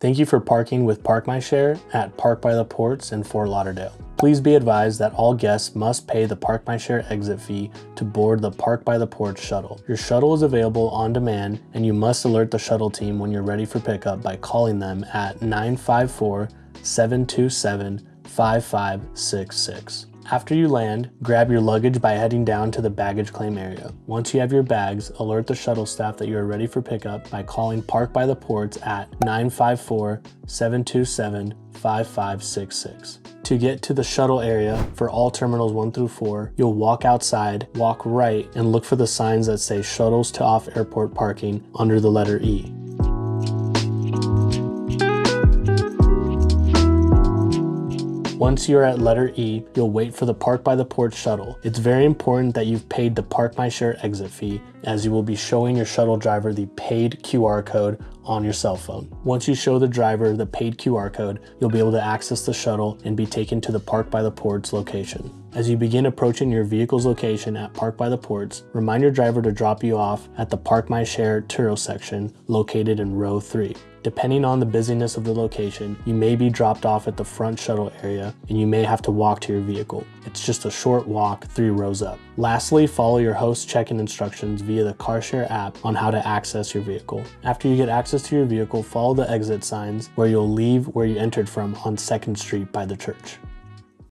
Thank you for parking with Park My Share at Park by the Ports in Fort Lauderdale. Please be advised that all guests must pay the Park My Share exit fee to board the Park by the Ports shuttle. Your shuttle is available on demand, and you must alert the shuttle team when you're ready for pickup by calling them at 954-727-5566. After you land, grab your luggage by heading down to the baggage claim area. Once you have your bags, alert the shuttle staff that you are ready for pickup by calling Park by the Ports at 954-727-5566. To get to the shuttle area for all terminals 1 through 4, you'll walk outside, walk right, and look for the signs that say Shuttles to Off Airport Parking under the letter E. Once you're at letter E, you'll wait for the Park by the Ports shuttle. It's very important that you've paid the Park My Share exit fee, as you will be showing your shuttle driver the paid QR code on your cell phone. Once you show the driver the paid QR code, you'll be able to access the shuttle and be taken to the Park by the Ports location. As you begin approaching your vehicle's location at Park by the Ports, remind your driver to drop you off at the Park My Share Turo section located in row 3. Depending on the busyness of the location, you may be dropped off at the front shuttle area and you may have to walk to your vehicle. It's just a short walk 3 rows up. Lastly, follow your host check-in instructions via the CarShare app on how to access your vehicle. After you get access to your vehicle, follow the exit signs where you'll leave where you entered from on 2nd Street by the church.